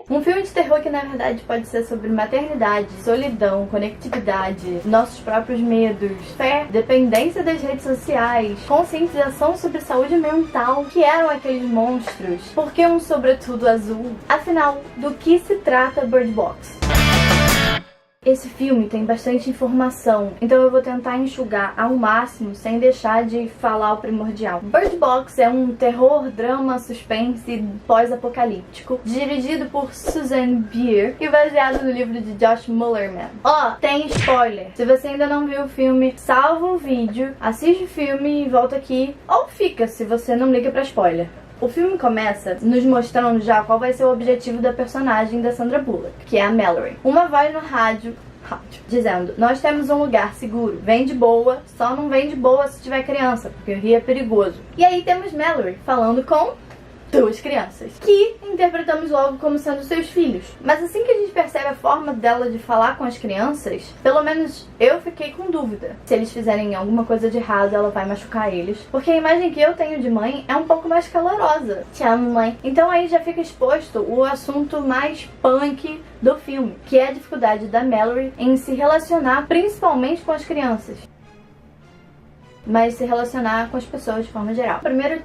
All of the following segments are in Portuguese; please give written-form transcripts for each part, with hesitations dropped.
Um filme de terror que na verdade pode ser sobre maternidade, solidão, conectividade, nossos próprios medos, fé, dependência das redes sociais, conscientização sobre saúde mental, que eram aqueles monstros, por que um sobretudo azul? Afinal, do que se trata Bird Box? Esse filme tem bastante informação, então eu vou tentar enxugar ao máximo sem deixar de falar o primordial. Bird Box é um terror, drama, suspense pós-apocalíptico, dirigido por Susanne Bier e baseado no livro de Josh Mullerman. Tem spoiler! Se você ainda não viu o filme, salva o vídeo, assiste o filme e volta aqui, ou fica se você não liga pra spoiler. O filme começa nos mostrando já qual vai ser o objetivo da personagem da Sandra Bullock, que é a Mallory. Uma voz no rádio dizendo: nós temos um lugar seguro, vem de boa, só não vem de boa se tiver criança, porque o rio é perigoso. E aí temos Mallory falando com duas crianças, que interpretamos logo como sendo seus filhos. Mas assim que a gente percebe a forma dela de falar com as crianças, pelo menos eu fiquei com dúvida. Se eles fizerem alguma coisa de errado, ela vai machucar eles. Porque a imagem que eu tenho de mãe é um pouco mais calorosa. Te amo, mãe. Então aí já fica exposto o assunto mais punk do filme, que é a dificuldade da Mallory em se relacionar principalmente com as crianças, mas se relacionar com as pessoas de forma geral. Primeiro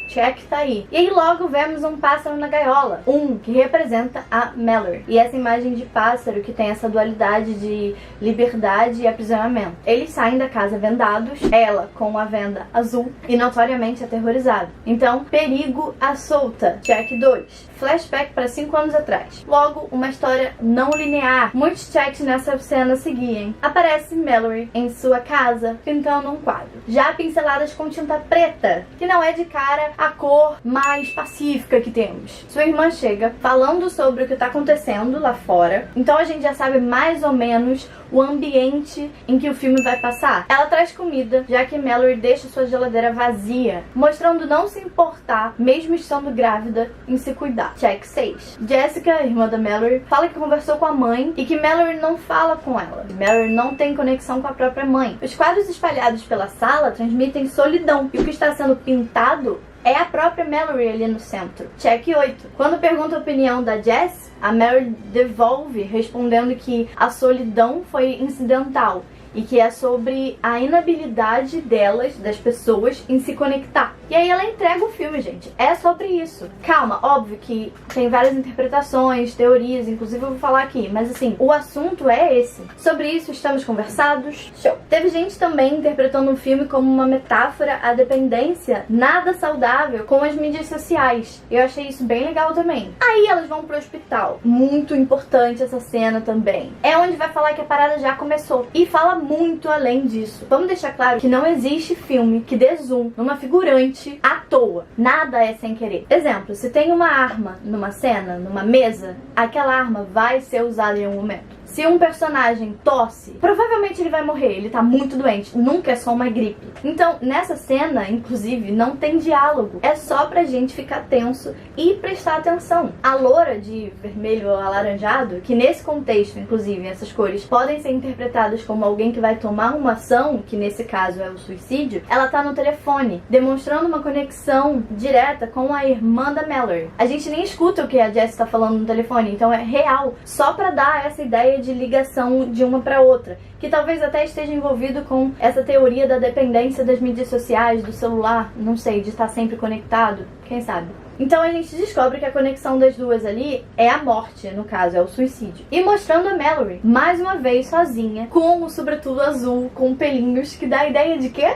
check tá aí. E aí logo vemos um pássaro na gaiola, que representa a Mallory. E essa imagem de pássaro que tem essa dualidade de liberdade e aprisionamento. Eles saem da casa vendados, ela com a venda azul e notoriamente aterrorizada. Então, perigo à solta. Check 2. Flashback para 5 anos atrás. Logo, uma história não linear. Muitos checks nessa cena seguem. Aparece Mallory em sua casa, pintando um quadro. Já pinceladas com tinta preta, que não é de cara a cor mais pacífica que temos. Sua irmã chega falando sobre o que está acontecendo lá fora, então a gente já sabe mais ou menos o ambiente em que o filme vai passar. Ela traz comida, já que Mallory deixa sua geladeira vazia, mostrando não se importar, mesmo estando grávida, em se cuidar. Check 6. Jessica, irmã da Mallory, fala que conversou com a mãe e que Mallory não fala com ela. Mallory não tem conexão com a própria mãe. Os quadros espalhados pela sala transmitem solidão, e o que está sendo pintado é a própria Mallory ali no centro. Check 8. Quando pergunta a opinião da Jess, a Mallory devolve, respondendo que a solidão foi incidental e que é sobre a inabilidade delas, das pessoas, em se conectar. E aí ela entrega o filme, gente. É sobre isso. Calma, óbvio que tem várias interpretações, teorias, inclusive eu vou falar aqui, mas assim, o assunto é esse. Sobre isso estamos conversados. Show! Teve gente também interpretando o filme como uma metáfora à dependência nada saudável com as mídias sociais. Eu achei isso bem legal também. Aí elas vão pro hospital. Muito importante essa cena também. É onde vai falar que a parada já começou. E fala muito além disso. Vamos deixar claro que não existe filme que dê zoom numa figurante à toa. Nada é sem querer. Exemplo, se tem uma arma numa cena, numa mesa, aquela arma vai ser usada em um momento. Se um personagem tosse, provavelmente ele vai morrer, ele tá muito doente, nunca é só uma gripe. Então, nessa cena, inclusive, não tem diálogo, é só pra gente ficar tenso e prestar atenção. A loura de vermelho ou alaranjado, que nesse contexto, inclusive, essas cores podem ser interpretadas como alguém que vai tomar uma ação, que nesse caso é o suicídio, ela tá no telefone, demonstrando uma conexão direta com a irmã da Mallory. A gente nem escuta o que a Jess tá falando no telefone, então é real, só pra dar essa ideia de ligação de uma para outra, que talvez até esteja envolvido com essa teoria da dependência das mídias sociais, do celular, não sei, de estar sempre conectado, quem sabe. Então a gente descobre que a conexão das duas ali é a morte, no caso, é o suicídio. E mostrando a Mallory, mais uma vez sozinha, com o sobretudo azul, com pelinhos, que dá a ideia de quê?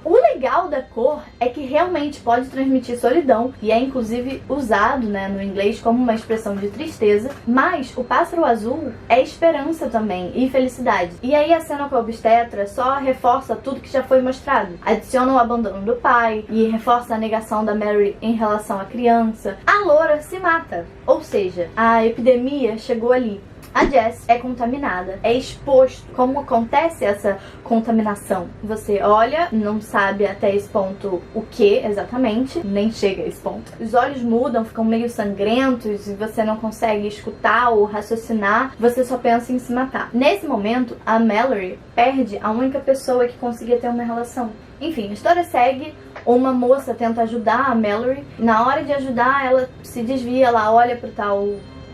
O legal da cor é que realmente pode transmitir solidão e é inclusive usado, no inglês como uma expressão de tristeza, mas o pássaro azul é esperança também e felicidade. E aí a cena com a obstetra só reforça tudo que já foi mostrado. Adiciona o abandono do pai e reforça a negação da Mary em relação à criança. A loura se mata, ou seja, a epidemia chegou ali. A Jess é contaminada, é exposto. Como acontece essa contaminação? Você olha, não sabe até esse ponto o que exatamente, nem chega a esse ponto. Os olhos mudam, ficam meio sangrentos e você não consegue escutar ou raciocinar, você só pensa em se matar. Nesse momento, a Mallory perde a única pessoa que conseguia ter uma relação. Enfim, a história segue. Ou uma moça tenta ajudar a Mallory. Na hora de ajudar, ela se desvia, ela olha pro tal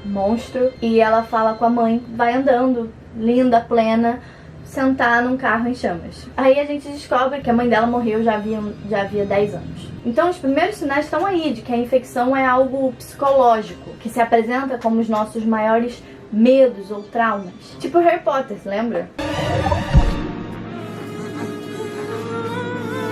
monstro e ela fala com a mãe, vai andando, linda, plena, sentar num carro em chamas. Aí a gente descobre que a mãe dela morreu já havia 10 anos. Então os primeiros sinais estão aí de que a infecção é algo psicológico, que se apresenta como os nossos maiores medos ou traumas. Tipo Harry Potter, lembra?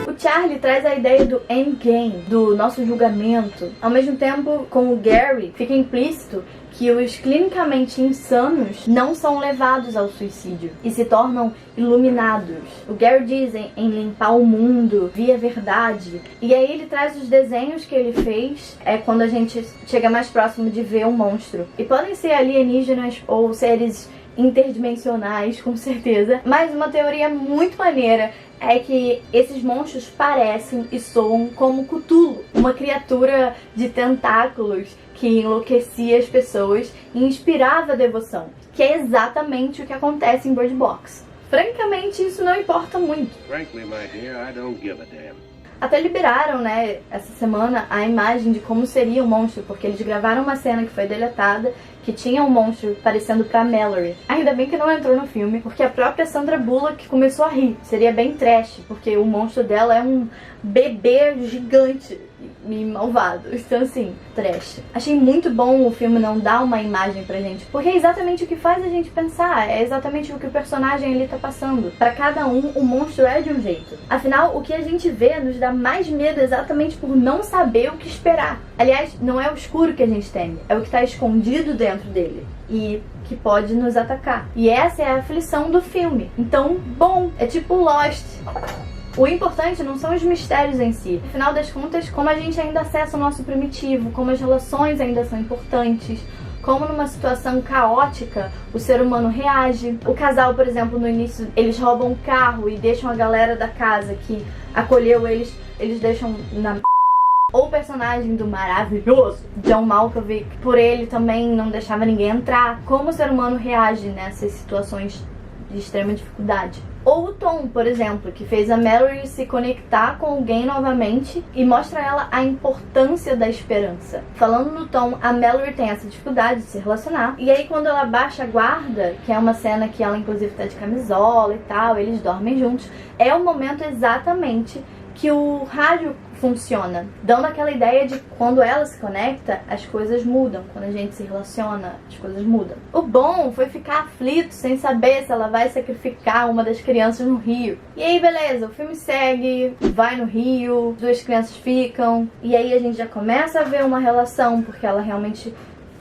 O Charlie traz a ideia do endgame, do nosso julgamento. Ao mesmo tempo, com o Gary, fica implícito que os clinicamente insanos não são levados ao suicídio e se tornam iluminados. O Gary diz em limpar o mundo, via verdade. E aí ele traz os desenhos que ele fez, quando a gente chega mais próximo de ver um monstro. E podem ser alienígenas ou seres interdimensionais, com certeza. Mas uma teoria muito maneira é que esses monstros parecem e soam como Cthulhu, uma criatura de tentáculos que enlouquecia as pessoas e inspirava a devoção, que é exatamente o que acontece em Bird Box. Francamente, isso não importa muito. Frankly, my dear, I don't give a damn. Até liberaram, né, essa semana a imagem de como seria o monstro, porque eles gravaram uma cena que foi deletada, que tinha um monstro parecendo pra Mallory. Ainda bem que não entrou no filme, porque a própria Sandra Bullock começou a rir. Seria bem trash, porque o monstro dela é um bebê gigante e malvado. Então assim, trash. Achei muito bom o filme não dar uma imagem pra gente, porque é exatamente o que faz a gente pensar, é exatamente o que o personagem ali tá passando. Pra cada um, o monstro é de um jeito. Afinal, o que a gente vê nos dá mais medo exatamente por não saber o que esperar. Aliás, não é o escuro que a gente teme, é o que tá escondido dentro dele e que pode nos atacar. E essa é a aflição do filme. Então, bom, é tipo Lost. O importante não são os mistérios em si. No final das contas, como a gente ainda acessa o nosso primitivo, como as relações ainda são importantes, como numa situação caótica o ser humano reage. O casal, por exemplo, no início, eles roubam um carro e deixam a galera da casa que acolheu eles deixam na... Ou o personagem do maravilhoso John Malkovich, por ele também não deixava ninguém entrar. Como o ser humano reage nessas situações de extrema dificuldade. Ou o Tom, por exemplo, que fez a Mallory se conectar com alguém novamente e mostra a ela a importância da esperança. Falando no Tom, a Mallory tem essa dificuldade de se relacionar. E aí quando ela baixa a guarda, que é uma cena que ela inclusive tá de camisola e tal, eles dormem juntos, é o momento exatamente que o rádio funciona, dando aquela ideia de quando ela se conecta, as coisas mudam. Quando a gente se relaciona, as coisas mudam. O bom foi ficar aflito sem saber se ela vai sacrificar uma das crianças no rio. E aí, beleza, o filme segue, vai no rio, duas crianças ficam, e aí a gente já começa a ver uma relação, porque ela realmente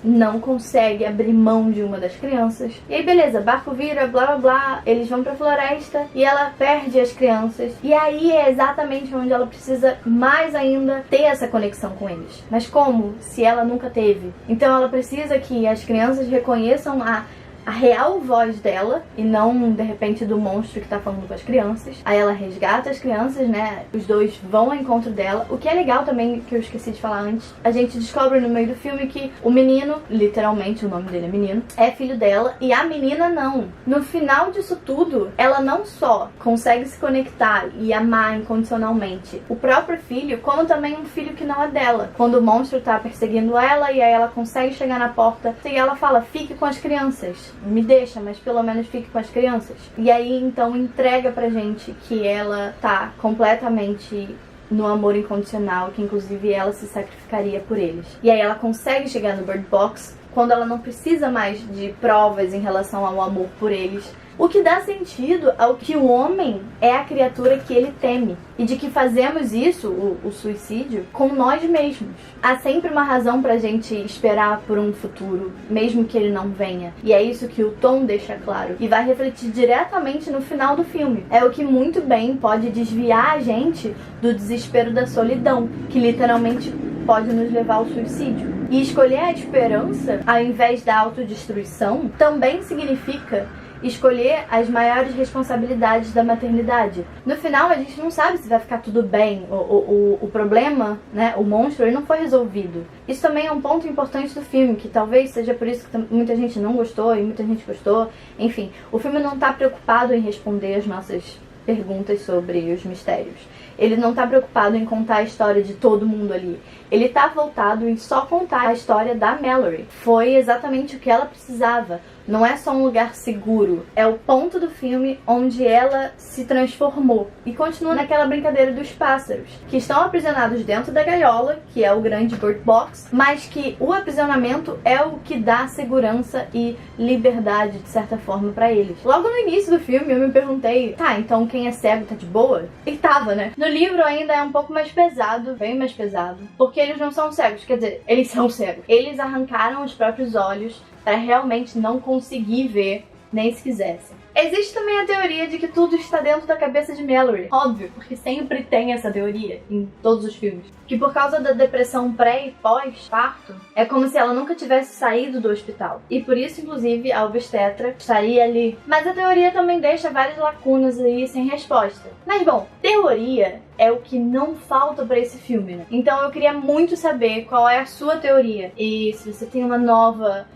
não consegue abrir mão de uma das crianças. E aí beleza, barco vira, blá blá blá, eles vão pra floresta e ela perde as crianças. E aí é exatamente onde ela precisa mais ainda ter essa conexão com eles. Mas como? Se ela nunca teve. Então ela precisa que as crianças reconheçam a real voz dela e não, de repente, do monstro que tá falando com as crianças. Aí ela resgata as crianças, né? Os dois vão ao encontro dela. O que é legal também, que eu esqueci de falar antes, a gente descobre no meio do filme que o menino, literalmente o nome dele é menino, é filho dela e a menina não. No final disso tudo, ela não só consegue se conectar e amar incondicionalmente o próprio filho, como também um filho que não é dela. Quando o monstro tá perseguindo ela e aí ela consegue chegar na porta e ela fala, fique com as crianças. Me deixa, mas pelo menos fique com as crianças. E aí então entrega pra gente que ela tá completamente no amor incondicional, que inclusive ela se sacrificaria por eles. E aí ela consegue chegar no Bird Box quando ela não precisa mais de provas em relação ao amor por eles. O que dá sentido ao que o homem é a criatura que ele teme. E de que fazemos isso, o suicídio, com nós mesmos. Há sempre uma razão pra gente esperar por um futuro, mesmo que ele não venha. E é isso que o Tom deixa claro. E vai refletir diretamente no final do filme. É o que muito bem pode desviar a gente do desespero da solidão, que literalmente pode nos levar ao suicídio. E escolher a esperança, ao invés da autodestruição, também significa escolher as maiores responsabilidades da maternidade. No final, a gente não sabe se vai ficar tudo bem. O problema, né, o monstro, ele não foi resolvido. Isso também é um ponto importante do filme, que talvez seja por isso que muita gente não gostou e muita gente gostou. Enfim, o filme não está preocupado em responder as nossas perguntas sobre os mistérios. Ele não tá preocupado em contar a história de todo mundo ali. Ele tá voltado em só contar a história da Mallory. Foi exatamente o que ela precisava. Não é só um lugar seguro, é o ponto do filme onde ela se transformou. E continua naquela brincadeira dos pássaros, que estão aprisionados dentro da gaiola, que é o grande Bird Box, mas que o aprisionamento é o que dá segurança e liberdade, de certa forma, pra eles. Logo no início do filme eu me perguntei, tá, então quem é cego tá de boa? E tava, né? No livro ainda é um pouco mais pesado, bem mais pesado, porque eles não são cegos, quer dizer, eles são cegos. Eles arrancaram os próprios olhos para realmente não conseguir ver, nem se quisessem. Existe também a teoria de que tudo está dentro da cabeça de Mallory. Óbvio, porque sempre tem essa teoria em todos os filmes. Que por causa da depressão pré e pós-parto, é como se ela nunca tivesse saído do hospital. E por isso, inclusive, a obstetra estaria ali. Mas a teoria também deixa várias lacunas aí sem resposta. Mas bom, teoria é o que não falta pra esse filme, né? Então eu queria muito saber qual é a sua teoria. E se você tem uma nova...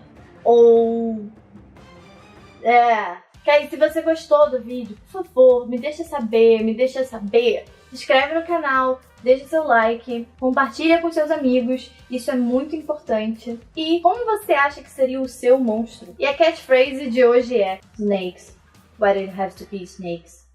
ou... que aí, se você gostou do vídeo, por favor, me deixa saber, se inscreve no canal, deixa seu like, compartilha com seus amigos, isso é muito importante. E como você acha que seria o seu monstro? E a catchphrase de hoje é: Snakes, why did it have to be snakes?